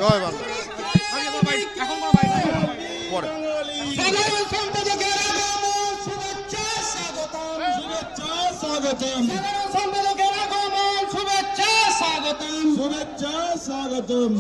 জয় বাংলা। শুভেচ্ছা স্বাগতম।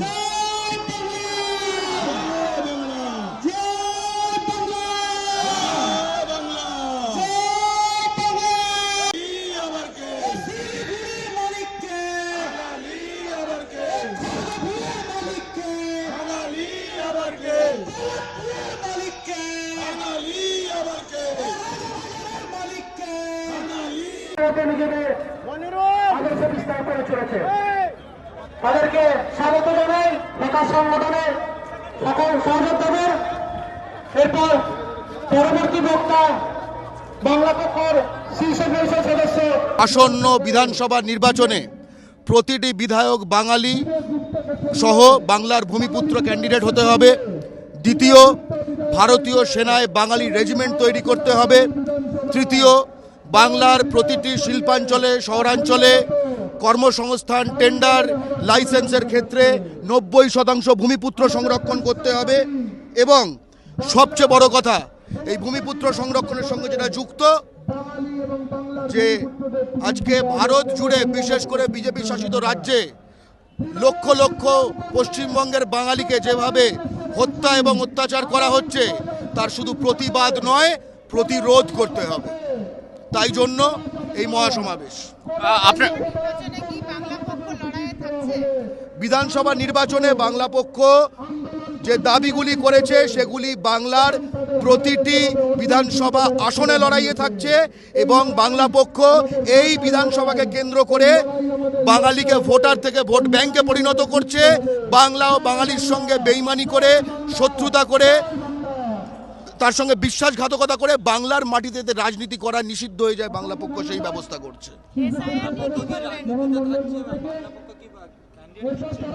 তাদেরকে স্বাগত জানাই বিকাশ সংগঠনের সকল সহযোদ্ধাদের। এরপর পরবর্তী বক্তা বাংলা পক্ষের শীর্ষ পরিষদ সদস্য। আসন্ন বিধানসভা নির্বাচনে প্রতিটি বিধায়ক বাঙালি সহ বাংলার ভূমিপুত্র ক্যান্ডিডেট হতে হবে। দ্বিতীয়, ভারতীয় সেনায় বাঙালি রেজিমেন্ট তৈরি করতে হবে। তৃতীয়, বাংলার প্রতিটি শিল্পাঞ্চলে শহরাঞ্চলে কর্মসংস্থান টেন্ডার লাইসেন্সের ক্ষেত্রে 90% ভূমিপুত্র সংরক্ষণ করতে হবে। এবং সবচেয়ে বড় কথা, এই ভূমিপুত্র সংরক্ষণের সঙ্গে যেটা যুক্ত, যে আজকে ভারত জুড়ে বিশেষ করে বিজেপি শাসিত রাজ্যে লক্ষ লক্ষ পশ্চিমবঙ্গের বাঙালিকে যেভাবে হত্যা এবং অত্যাচার করা হচ্ছে, তার শুধু প্রতিবাদ নয়, প্রতিরোধ করতে হবে। তাই জন্য এই মহাসমাবেশ। বিধানসভা নির্বাচনে বাংলা পক্ষ যে দাবিগুলি করেছে সেগুলি বাংলার প্রতিটি বিধানসভা আসনে লড়াইয়ে থাকছে এবং বাংলা পক্ষ এই বিধানসভাকে কেন্দ্র করে বাঙালিকে ভোটার থেকে ভোট ব্যাংকে পরিণত করছে। বাংলা ও বাঙালির সঙ্গে বেইমানি করে, শত্রুতা করে, তার সঙ্গে বিশ্বাসঘাতকতা করে বাংলার মাটিতে রাজনীতি করা নিষিদ্ধ হয়ে যায়, বাংলা পক্ষ সেই ব্যবস্থা করছে।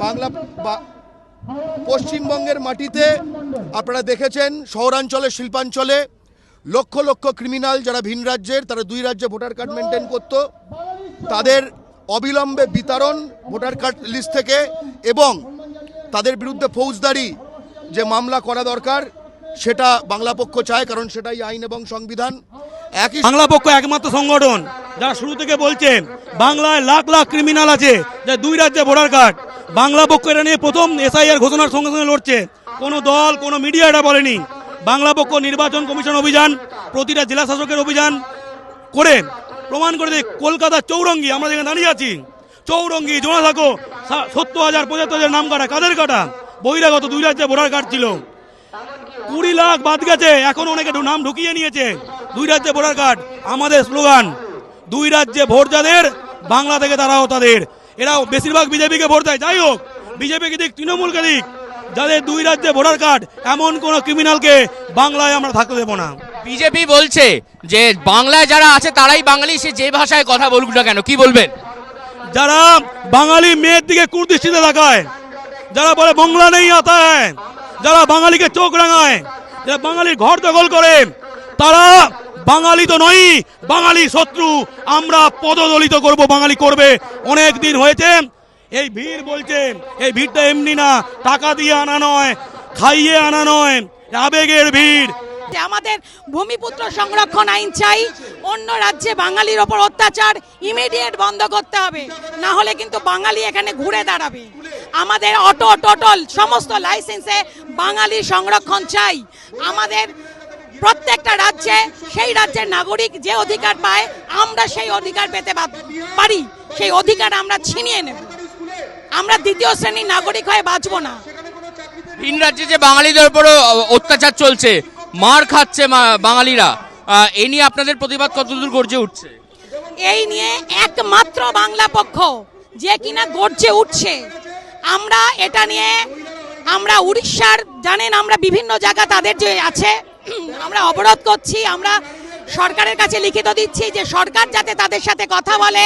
বাংলা পশ্চিমবঙ্গের মাটিতে আপনারা দেখেছেন শহরাঞ্চলে শিল্পাঞ্চলে লক্ষ লক্ষ ক্রিমিনাল যারা ভিন রাজ্যের, তারা দুই রাজ্যে ভোটার কার্ড মেনটেন করত, তাদের অবিলম্বে বিতরণ ভোটার কার্ড লিস্ট থেকে এবং তাদের বিরুদ্ধে ফৌজদারি যে মামলা করা দরকার সেটা বাংলা পক্ষ চায়, কারণ সেটাই আইন এবং সংবিধান। একই বাংলা পক্ষ একমাত্র সংগঠন যারা শুরু থেকে বলছেন বাংলায় লাখ লাখ ক্রিমিনাল আছে, যা দুই রাজ্যে ভোটার কার্ড। বাংলা পক্ষ এটা নিয়ে প্রথম এসআইআর ঘোষণার সঙ্গে সঙ্গে লড়ছে। কোনো দল, কোনো মিডিয়া এটা বলেনি। বাংলা পক্ষ নির্বাচন কমিশন অভিযান, প্রতিটা জেলা শাসকের অভিযান করে প্রমাণ করে দেয়। কলকাতার চৌরঙ্গি, আমরা যেখানে দাঁড়িয়ে আছি, চৌরঙ্গি জোড়াসাঁকো 70,000 75,000 নাম কাটা। কাদের কাটা? বহিরাগত দুই রাজ্যে ভোটার কার্ড ছিল। 20 লাখ বাদ গেছে, এখন অনেকে নাম ঢুকিয়ে নিয়েছে। দুই রাজ্যে ভোটার কার্ড। আমাদের স্লোগান, দুই রাজ্যে ভোট যাদের, বাংলা থেকে তারাও তাদের। এরাও বেশিরভাগ বিজেপিকে ভোট দেয়। যাই হোক, বিজেপিকে দিক, তৃণমূলকে দিক, যাদের দুই রাজ্যে ভোটার কার্ড, এমন কোন ক্রিমিনালকে বাংলায় আমরা থাকতে দেবো না। বিজেপি বলছে যে বাংলায় যারা আছে তারাই বাঙালি, সে যে ভাষায় কথা বলুক না কেন, কি বলবেন? যারা বাঙালি মেয়ের দিকে কুদৃষ্টিতে তাকায়, যারা বলে বাংলা নেই আতা হ্যায়, যারা বাঙালিকে চোখ রাঙায়, যারা বাঙালির ঘর দখল করে, তারা বাঙালি তো নয়, বাঙালি শত্রু। আমরা পদদলিত করব, বাঙালি করবে। অনেক দিন হয়েছে। এই ভিড় বলছে, এই ভিড়টা এমনি না, টাকা দিয়ে আনা নয়, খাইয়ে আনা নয়, আবেগের ভিড়। আমাদের ভূমিপুত্র সংরক্ষণ আইন চাই। অন্য রাজ্যে বাঙালির ওপর অত্যাচার ইমিডিয়েট বন্ধ করতে হবে, না হলে কিন্তু বাঙালি এখানে ঘুরে দাঁড়াবে। আমাদের অটো, টোটাল সমস্ত লাইসেন্সে বাঙালি সংরক্ষণ চাই। আমাদের প্রত্যেকটা রাজ্যে সেই রাজ্যের নাগরিক যে অধিকার পায়, আমরা সেই অধিকার পেতে পারি। সেই অধিকার আমরা ছিনিয়ে নেব। আমরা দ্বিতীয় শ্রেণীর নাগরিক হয়ে বাঁচবো না। ভিন রাজ্যে যে বাঙালিদের উপর অত্যাচার চলছে, মার খাচ্ছে বাঙালিরা, এ নিয়ে আপনাদের প্রতিবাদ কতদূর গর্জে উঠছে? এই নিয়ে একমাত্র বাংলা পক্ষ যে কিনা গর্জে উঠছে। আমরা এটা নিয়ে, আমরা উড়িষ্যার, জানেন, আমরা বিভিন্ন জায়গা তাদের যে আছে আমরা অবরোধ করছি। আমরা সরকারের কাছে লিখিত দিচ্ছি যে সরকার যাতে তাদের সাথে কথা বলে।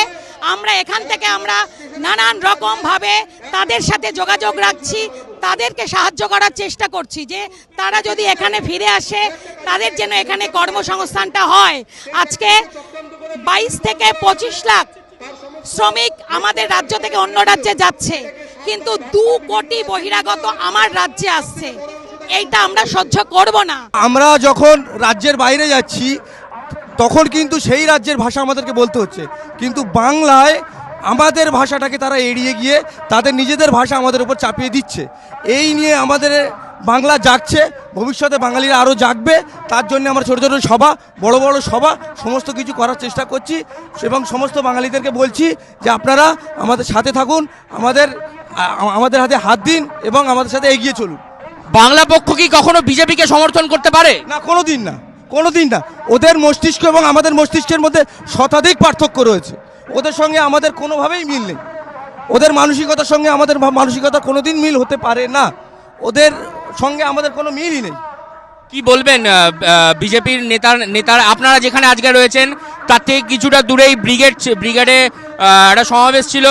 আমরা এখান থেকে আমরা নানান রকমভাবে তাদের সাথে যোগাযোগ রাখছি, তাদেরকে সাহায্য করার চেষ্টা করছি যে তারা যদি এখানে ফিরে আসে তাদের যেন এখানে কর্মসংস্থানটা হয়। আজকে 22 থেকে 25 লাখ শ্রমিক আমাদের রাজ্য থেকে অন্য রাজ্যে যাচ্ছে, কিন্তু 2 কোটি বহিরাগত আমার রাজ্যে আসছে। এইটা আমরা সহ্য করব না। আমরা যখন রাজ্যের বাইরে যাচ্ছি তখন কিন্তু সেই রাজ্যের ভাষা আমাদেরকে বলতে হচ্ছে, কিন্তু বাংলায় আমাদের ভাষাটাকে তারা এড়িয়ে গিয়ে তাদের নিজেদের ভাষা আমাদের উপর চাপিয়ে দিচ্ছে। এই নিয়ে আমাদের বাংলা জাগছে, ভবিষ্যতে বাঙালিরা আরও জাগবে। তার জন্য আমরা ছোটো ছোটো সভা, বড় বড় সভা সমস্ত কিছু করার চেষ্টা করছি এবং সমস্ত বাঙালিদেরকে বলছি যে আপনারা আমাদের সাথে থাকুন, আমাদের হাতে হাত দিন এবং আমাদের সাথে এগিয়ে চলুন। বাংলা পক্ষ কি কখনো বিজেপিকে সমর্থন করতে পারে? না, কোনোদিন না, কোনোদিন না। ওদের মস্তিষ্ক এবং আমাদের মস্তিষ্কের মধ্যে শতাধিক পার্থক্য রয়েছে। ওদের সঙ্গে আমাদের কোনোভাবেই মিল নেই। ওদের মানসিকতার সঙ্গে আমাদের মানসিকতা কোনোদিন মিল হতে পারে না। ওদের সঙ্গে আমাদের কোনো মিলই নেই। কি বলবেন বিজেপির নেতারা আপনারা যেখানে আজকে রয়েছেন তার থেকে কিছুটা দূরেই ব্রিগেডে একটা সমাবেশ ছিল,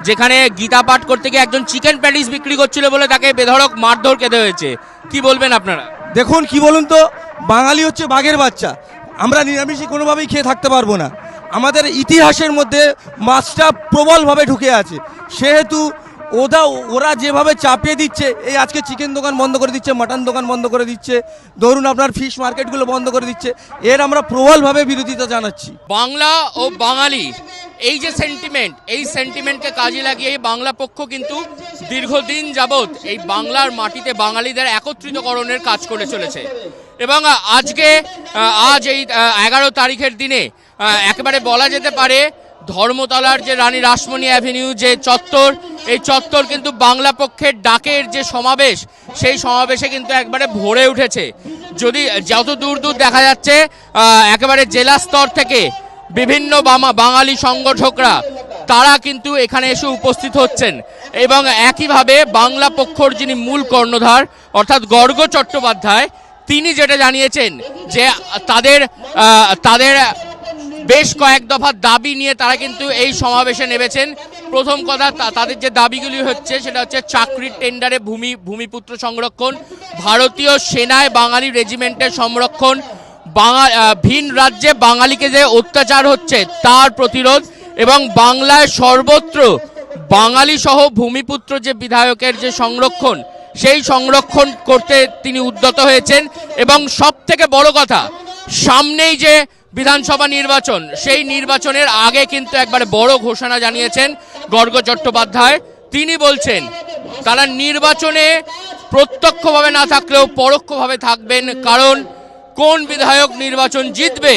যেখানে গীতা পাঠ করতে গিয়ে একজন চিকেন প্যাটিস বিক্রি করছিল বলে তাকে বেধড়ক মারধর খেতে হয়েছে। কি বলবেন আপনারা? দেখুন, কি বলুন তো, বাঙালি হচ্ছে বাঘের বাচ্চা। আমরা নিরামিষই কোনোভাবেই খেয়ে থাকতে পারবো না। আমাদের ইতিহাসের মধ্যে মাছটা প্রবলভাবে ঢুকে আছে, সেহেতু ওরা যেভাবে চাপিয়ে দিচ্ছে, এই আজকে চিকেন দোকান বন্ধ করে দিচ্ছে, মাটন দোকান বন্ধ করে দিচ্ছে, ধরুন আপনার ফিশ মার্কেটগুলো বন্ধ করে দিচ্ছে, এর আমরা প্রবলভাবে বিরোধিতা জানাচ্ছি। বাংলা ও বাঙালি এই যে সেন্টিমেন্ট, এই সেন্টিমেন্টকে কাজে লাগিয়ে বাংলা পক্ষ কিন্তু দীর্ঘদিন যাবৎ এই বাংলার মাটিতে বাঙালিদের একত্রিতকরণের কাজ করে চলেছে। এবং আজ এই 11 তারিখের দিনে একেবারে বলা যেতে পারে ধর্মতলার যে রানী রাসমণি অ্যাভিনিউ যে চত্বর, এই চত্বর কিন্তু বাংলা পক্ষের ডাকের যে সমাবেশ, সেই সমাবেশে কিন্তু একবারে ভরে উঠেছে। যদি যত দূর দেখা যাচ্ছে একেবারে জেলা স্তর থেকে বিভিন্ন বাঙালি সংগঠকরা তারা কিন্তু এখানে এসে উপস্থিত হচ্ছেন এবং একইভাবে বাংলা পক্ষর যিনি মূল কর্ণধার অর্থাৎ গর্গ চট্টোপাধ্যায়, তিনি যেটা জানিয়েছেন যে তাদের বেশ কয়েক দফা দাবি নিয়ে তারা কিন্তু এই সমাবেশে নেমেছেন। প্রথম কথা, তাদের যে দাবিগুলি হচ্ছে সেটা হচ্ছে চাকরির টেন্ডারে ভূমিপুত্র সংরক্ষণ, ভারতীয় সেনায় বাঙালি রেজিমেন্টের সংরক্ষণ, ভিন রাজ্যে বাঙালিকে যে অত্যাচার হচ্ছে তার প্রতিরোধ এবং বাংলায় সর্বত্র বাঙালি সহ ভূমিপুত্র যে বিধায়কের যে সংরক্ষণ, সেই সংরক্ষণ করতে তিনি উদ্যত হয়েছেন। এবং সব থেকে বড় কথা, সামনেই যে বিধানসভা নির্বাচন, সেই নির্বাচনের আগে কিন্তু একবারে বড় ঘোষণা জানিয়েছেন গর্গ চট্টোপাধ্যায়। তিনি বলছেন তারা নির্বাচনে প্রত্যক্ষভাবে না থাকলেও পরোক্ষভাবে থাকবেন, কারণ কোন বিধায়ক নির্বাচন জিতবে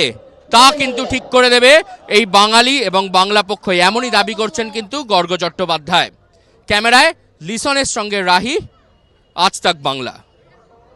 তা কিন্তু ঠিক করে দেবে এই বাঙালি এবং বাংলা পক্ষ। এমনই দাবি করছেন কিন্তু গর্গ চট্টোপাধ্যায়। ক্যামেরায় লিসনের সঙ্গে রাহি, আজ তাক বাংলা।